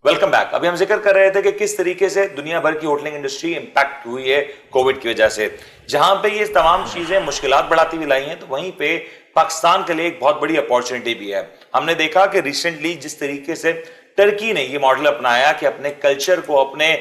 Welcome back. अभी हम जिक्र कर रहे थे कि किस तरीके से दुनिया भर की होटलिंग इंडस्ट्री इंपैक्ट हुई है कोविड की वजह से। जहां पे ये तमाम चीजें मुश्किलात बढ़ाती हुई लाई हैं, तो वहीं पे पाकिस्तान के लिए एक बहुत बड़ी अपॉर्चुनिटी भी है। हमने देखा कि रिसेंटली जिस तरीके से टर्की ने ये मॉडल अपनाया कि अपने कल्चर को अपने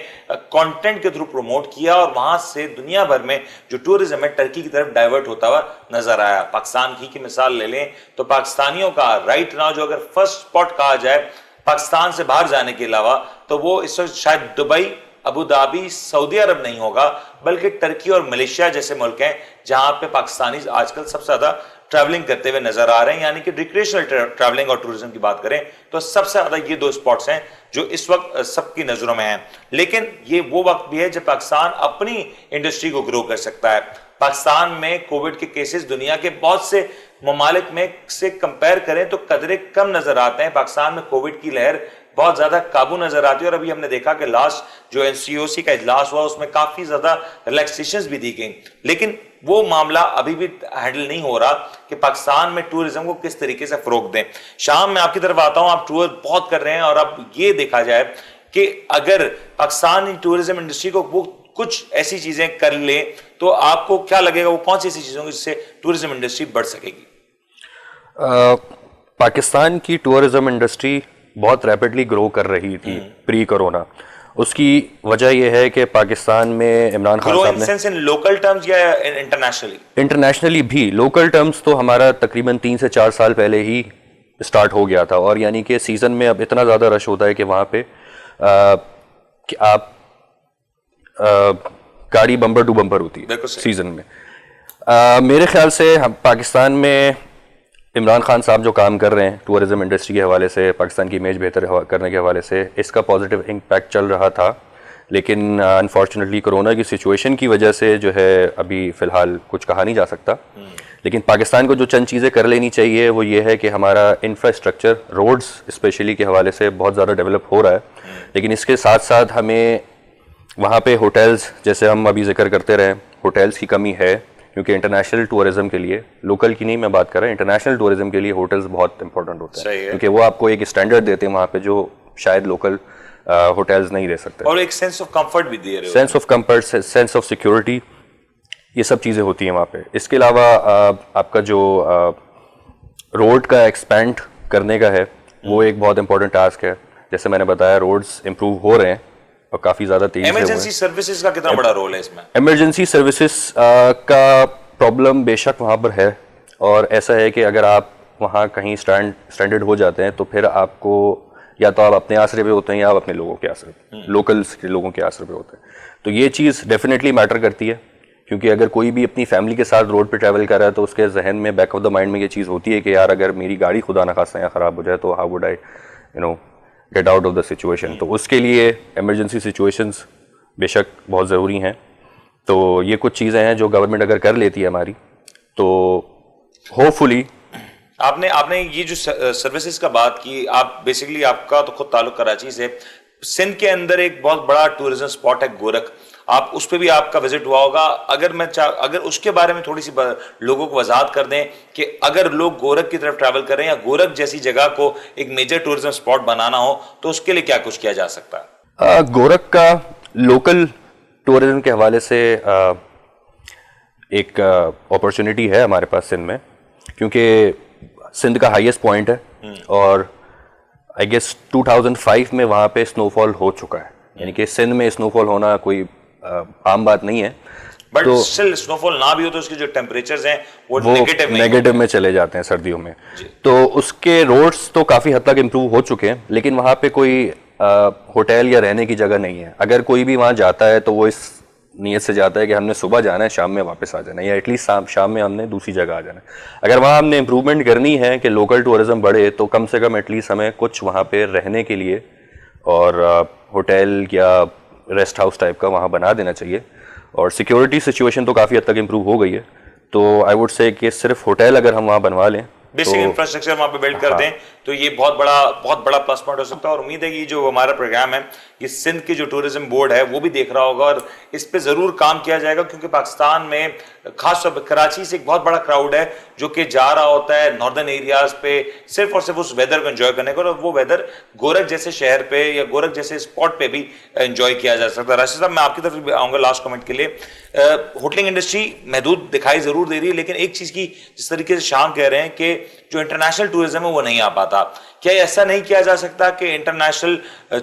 कंटेंट के थ्रू प्रमोट किया और वहां से दुनिया भर में जो टूरिज्म है टर्की की तरफ डाइवर्ट होता हुआ नजर आया। पाकिस्तान की मिसाल ले लें तो पाकिस्तानियों का राइट नाउ जो अगर फर्स्ट स्पॉट कहा जाए पाकिस्तान से बाहर जाने के अलावा, तो वो इस वक्त शायद दुबई, अबू धाबी, सऊदी अरब नहीं होगा, बल्कि टर्की और मलेशिया जैसे मुल्क हैं जहां पे पाकिस्तानी आजकल सबसे ज्यादा ट्रैवलिंग करते हुए नजर आ रहे हैं। यानी कि रिक्रिएशनल ट्रैवलिंग और टूरिज्म की बात करें तो सबसे ज्यादा ये दो स्पॉट्स हैं जो इस वक्त सबकी नजरों में हैं। लेकिन ये वो वक्त भी है जब पाकिस्तान अपनी इंडस्ट्री को ग्रो कर सकता है। पाकिस्तान में कोविड के केसेस दुनिया के बहुत से ममालिक में से कंपेयर करें तो कदरे कम नजर आते हैं। पाकिस्तान में कोविड की लहर बहुत ज्यादा काबू नजर आती है और अभी हमने देखा कि लास्ट जो एनसीओसी का इजलास हुआ उसमें काफी ज्यादा रिलैक्सेशंस भी दी गई, लेकिन वो मामला अभी भी हैंडल नहीं हो रहा कि पाकिस्तान में टूरिज्म को किस तरीके से फरोग दें। शाम में आपकी तरफ आता हूं, आप टूर बहुत कर रहे हैं और अब ये देखा जाए कि अगर पाकिस्तान टूरिज्म इंडस्ट्री को वो कुछ ऐसी चीजें कर ले तो आपको क्या लगेगा वो कौन सी ऐसी चीजों जिससे टूरिज्म इंडस्ट्री बढ़ सकेगी? पाकिस्तान की टूरिज्म इंडस्ट्री बहुत रैपिडली ग्रो कर रही थी प्री कोरोना। उसकी वजह यह है कि पाकिस्तान में इमरान खान साहब ने इन लोकल टर्म्स या इंटरनेशनली भी, लोकल टर्म्स तो हमारा तकरीबन 3 से 4 साल पहले ही स्टार्ट हो गया था। और यानी कि सीज़न में अब इतना ज़्यादा रश होता है कि वहाँ पे कि आप गाड़ी बम्पर टू बम्पर होती है सीज़न में। मेरे ख्याल से हम पाकिस्तान में इमरान खान साहब जो काम कर रहे हैं टूरिज्म इंडस्ट्री के हवाले से, पाकिस्तान की इमेज बेहतर करने के हवाले से, इसका पॉजिटिव इम्पैक्ट चल रहा था। लेकिन अनफॉर्चुनेटली कोरोना की सिचुएशन की वजह से जो है अभी फ़िलहाल कुछ कहा नहीं जा सकता। लेकिन पाकिस्तान को जो चंद चीज़ें कर लेनी चाहिए वो ये है कि हमारा इंफ्रास्ट्रक्चर, रोड्स स्पेशली के हवाले से बहुत ज़्यादा डेवलप हो रहा है। लेकिन इसके साथ साथ हमें वहाँ पे होटल्स, जैसे हम अभी जिक्र करते रहे, होटल्स की कमी है क्योंकि इंटरनेशनल टूरिज्म के लिए, लोकल की नहीं मैं बात कर रहा, इंटरनेशनल टूरिज्म के लिए होटल्स बहुत इंपॉर्टेंट होते हैं क्योंकि वो आपको एक स्टैंडर्ड देते हैं वहाँ पे जो शायद लोकल होटल्स नहीं दे सकते। और एक सेंस ऑफ कंफर्ट भी दे रहे हो। Sense of comfort, sense of security, ये सब चीज़ें होती हैं वहाँ पे। इसके अलावा आपका जो रोड का एक्सपेंड करने का है वो एक बहुत इंपॉर्टेंट टास्क है। जैसे मैंने बताया रोड्स इंप्रूव हो रहे हैं और काफ़ी ज़्यादा तेज़ी से। इमरजेंसी सर्विसेज का कितना बड़ा रोल है इसमें? इमरजेंसी सर्विसेज का प्रॉब्लम बेशक वहाँ पर है और ऐसा है कि अगर आप वहाँ कहीं स्ट्रैंडेड हो जाते हैं तो फिर आपको या तो आप अपने आसरे पे होते हैं या आप अपने लोगों के आसरे, लोकल्स के लोगों के आसरे पे होते हैं। तो ये चीज़ डेफिनेटली मैटर करती है क्योंकि अगर कोई भी अपनी फैमिली के साथ रोड पे ट्रैवल कर रहा है तो उसके जहन में, बैक ऑफ द माइंड में ये चीज़ होती है कि यार अगर मेरी गाड़ी खुदा न खास्ता या ख़राब हो जाए तो how would I get out of the situation. तो उसके लिए इमरजेंसी सिचुएशंस बेशक बहुत ज़रूरी हैं। तो ये कुछ चीज़ें हैं जो गवर्नमेंट अगर कर लेती है हमारी तो होपफुली। आपने ये जो सर्विसेज का बात की, आप बेसिकली आपका तो खुद ताल्लुक कराची से, सिंध के अंदर एक बहुत बड़ा टूरिज्म स्पॉट है गोरख, आप उस पर भी आपका विजिट हुआ होगा। अगर उसके बारे में थोड़ी सी लोगों को वजाहत कर दें कि अगर लोग गोरख की तरफ ट्रैवल करें या गोरख जैसी जगह को एक मेजर टूरिज्म स्पॉट बनाना हो तो उसके लिए क्या कुछ किया जा सकता है? गोरख का लोकल टूरिज्म के हवाले से एक अपॉर्चुनिटी है हमारे पास सिंध में क्योंकि सिंध का हाईएस्ट पॉइंट है और आई गेस 2005 में वहाँ पे स्नोफॉल हो चुका है। यानी कि सिंध में स्नोफॉल होना कोई आम बात नहीं है। बट तो स्टिल स्नोफॉल ना भी हो तो उसके जो टेम्परेचर्स हैं वो नेगेटिव में चले जाते हैं सर्दियों में। तो उसके रोड्स तो काफ़ी हद तक इम्प्रूव हो चुके हैं लेकिन वहाँ पे कोई होटल या रहने की जगह नहीं है। अगर कोई भी वहाँ जाता है तो वो इस नीयत से जाता है कि हमने सुबह जाना है, शाम में वापस आ जाना है या एटलीस्ट शाम में हमने दूसरी जगह आ जाना है। अगर वहाँ हमने इम्प्रूवमेंट करनी है कि लोकल टूरिज्म बढ़े तो कम से कम एटलीस्ट हमें कुछ वहाँ पे रहने के लिए और होटल या रेस्ट हाउस टाइप का वहाँ बना देना चाहिए। और सिक्योरिटी सिचुएशन तो काफ़ी हद तक इम्प्रूव हो गई है। तो आई वुड से कि सिर्फ होटल अगर हम वहाँ बनवा लें, बेसिक इंफ्रास्ट्रक्चर वहाँ पे बिल्ड कर दें तो ये बहुत बड़ा प्लस पॉइंट हो सकता है। और उम्मीद है कि जो हमारा प्रोग्राम है ये सिंध की जो टूरिज्म बोर्ड है वो भी देख रहा होगा और इस पे ज़रूर काम किया जाएगा क्योंकि पाकिस्तान में خاص طور پہ کراچی سے ایک بہت بڑا کراؤڈ ہے جو کہ جا رہا ہوتا ہے ناردرن ایریاز پہ صرف اور صرف اس ویدر کو انجوائے کرنے کو, اور وہ ویدر گورکھ جیسے شہر پہ یا گورکھ جیسے اسپاٹ پہ بھی انجوائے کیا جا سکتا ہے. راشد صاحب, میں آپ کی طرف بھی آؤں گا لاسٹ کمنٹ کے لیے. ہوٹلنگ انڈسٹری محدود دکھائی ضرور دے رہی ہے, لیکن ایک چیز کی جس طریقے سے شام کہہ رہے ہیں کہ جو انٹرنیشنل ٹورزم ہے وہ نہیں آ پاتا, کیا ایسا نہیں کیا جا سکتا کہ انٹرنیشنل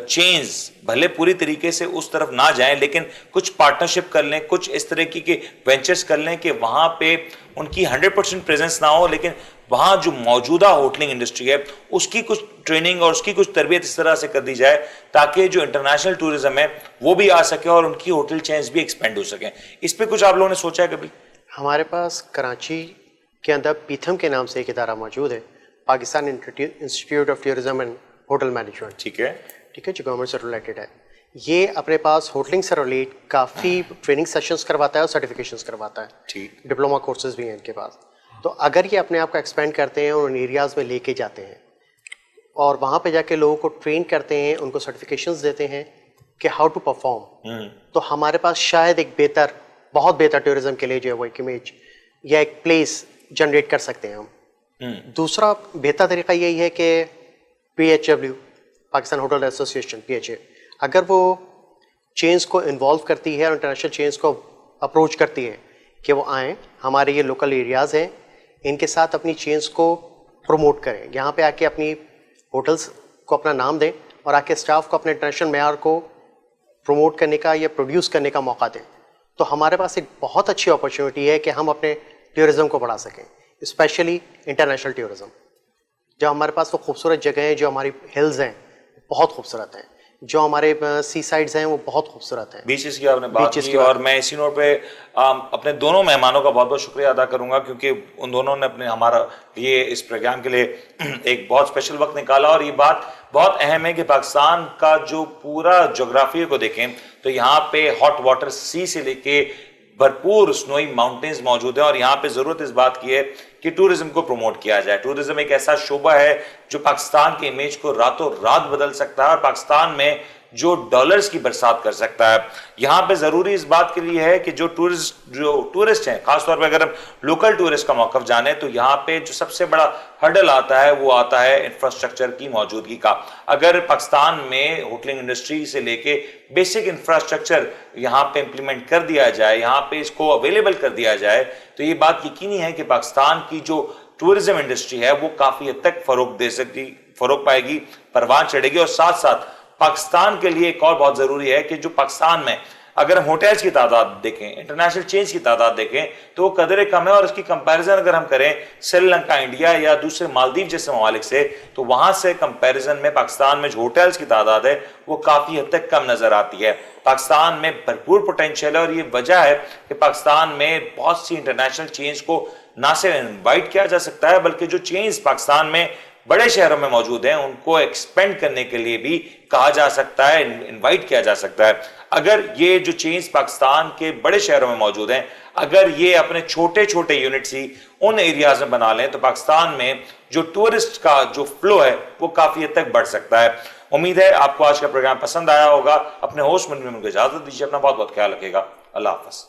چینز بھلے پوری طریقے سے اس طرف نہ جائیں لیکن کچھ پارٹنرشپ کر لیں, کچھ اس طرح کی وینچرز کر لیں کہ وہاں پہ ان کی 100% پریزنس نہ ہو, لیکن وہاں جو موجودہ ہوٹلنگ انڈسٹری ہے اس کی کچھ ٹریننگ اور اس کی کچھ تربیت اس طرح سے کر دی جائے تاکہ جو انٹرنیشنل ٹورزم ہے وہ بھی آ سکے اور ان کی ہوٹل چینز بھی ایکسپینڈ ہو سکیں. اس پہ کچھ آپ لوگوں نے سوچا ہے کبھی؟ ہمارے پاس کراچی کے اندر پیتھم کے نام سے ایک ادارہ موجود ہے, Pakistan institute of tourism and hotel management. ٹھیک ہے, جو گورنمنٹ سے ریلیٹڈ ہے. یہ اپنے پاس ہوٹلنگ سے ریلیٹ کافی ٹریننگ سیشنز کرواتا ہے اور سرٹیفکیشنز کرواتا ہے. ٹھیک, ڈپلوما کورسز بھی ہیں ان کے پاس. تو اگر یہ اپنے آپ کو ایکسپینڈ کرتے ہیں اور ان ایریاز میں لے کے جاتے ہیں اور وہاں پہ جا کے لوگوں کو ٹرین کرتے ہیں, ان کو سرٹیفکیشنز دیتے ہیں کہ ہاؤ ٹو پرفارم, تو ہمارے پاس شاید ایک بہت بہتر ٹورزم کے لیے جو ہے وہ ایک امیج یا ایک پلیس جنریٹ کر سکتے ہیں ہم. دوسرا بہتر طریقہ یہی ہے کہ PHW, Pakistan hotel association, PHA, اگر وہ چینز کو انوالو کرتی ہے اور انٹرنیشنل چینز کو اپروچ کرتی ہے کہ وہ آئیں, ہمارے یہ لوکل ایریاز ہیں, ان کے ساتھ اپنی چینز کو پروموٹ کریں, یہاں پہ آ کے اپنی ہوٹلس کو اپنا نام دیں اور آ کے اسٹاف کو اپنے انٹرنیشنل معیار کو پروموٹ کرنے کا یا پروڈیوس کرنے کا موقع دیں. تو ہمارے پاس ایک بہت اچھی اپرچونیٹی ہے کہ ہم اپنے ٹورزم کو بڑھا سکیں, اسپیشلی انٹرنیشنل ٹورزم. جو ہمارے پاس وہ خوبصورت جگہیں, جو ہماری ہلز ہیں بہت خوبصورت ہیں, جو ہمارے سی سائڈز ہیں وہ بہت خوبصورت ہیں. بیچز کی آپ نے بات کی, اور میں اسی نوٹ پہ اپنے دونوں مہمانوں کا بہت بہت شکریہ ادا کروں گا کیونکہ ان دونوں نے اپنے ہمارا یہ اس پروگرام کے لیے ایک بہت اسپیشل وقت نکالا. اور یہ بات بہت اہم ہے کہ پاکستان کا جو پورا جغرافیہ کو دیکھیں تو یہاں پہ ہاٹ واٹر سی سے لے کے بھرپور سنوئی ماؤنٹینز موجود ہیں, اور یہاں پہ ضرورت اس بات کی ہے کہ ٹورزم کو پروموٹ کیا جائے. ٹورزم ایک ایسا شعبہ ہے جو پاکستان کے امیج کو راتوں رات بدل سکتا ہے اور پاکستان میں جو ڈالرز کی برسات کر سکتا ہے. یہاں پہ ضروری اس بات کے لیے ہے کہ جو ٹورسٹ ہیں, خاص طور پہ اگر ہم لوکل ٹورسٹ کا موقف جانیں تو یہاں پہ جو سب سے بڑا ہرڈل آتا ہے وہ آتا ہے انفراسٹرکچر کی موجودگی کا. اگر پاکستان میں ہوٹلنگ انڈسٹری سے لے کے بیسک انفراسٹرکچر یہاا پہ امپلیمنٹ کر دیا جائے, یہاں پہ اس کو اویلیبل کر دیا جائے, تو یہ بات یقینی ہے کہ پاکستان کی جو ٹورزم انڈسٹری ہے وہ کافی حد تک فروغ پائے گی, پروان چڑھے گی. اور ساتھ ساتھ پاکستان کے لیے ایک اور بہت ضروری ہے کہ جو پاکستان میں اگر ہم ہوٹلز کی تعداد دیکھیں, انٹرنیشنل چینز کی تعداد دیکھیں تو وہ قدرے کم ہے, اور اس کی کمپیریزن اگر ہم کریں سری لنکا, انڈیا یا دوسرے مالدیو جیسے ممالک سے, تو وہاں سے کمپیریزن میں پاکستان میں جو ہوٹلز کی تعداد ہے وہ کافی حد تک کم نظر آتی ہے. پاکستان میں بھرپور پوٹینشیل ہے, اور یہ وجہ ہے کہ پاکستان میں بہت سی انٹرنیشنل چینز کو نہ صرف انوائٹ کیا جا سکتا ہے بلکہ جو چینز پاکستان میں بڑے شہروں میں موجود ہیں ان کو ایکسپینڈ کرنے کے لیے بھی کہا جا سکتا ہے, انوائٹ کیا جا سکتا ہے. اگر یہ جو چینز پاکستان کے بڑے شہروں میں موجود ہیں اگر یہ اپنے چھوٹے چھوٹے یونٹس ہی ان ایریاز میں بنا لیں تو پاکستان میں جو ٹورسٹ کا جو فلو ہے وہ کافی حد تک بڑھ سکتا ہے. امید ہے آپ کو آج کا پروگرام پسند آیا ہوگا. اپنے ہوسٹ منوی کو اجازت دیجیے, اپنا بہت بہت خیال رکھے گا. اللہ حافظ.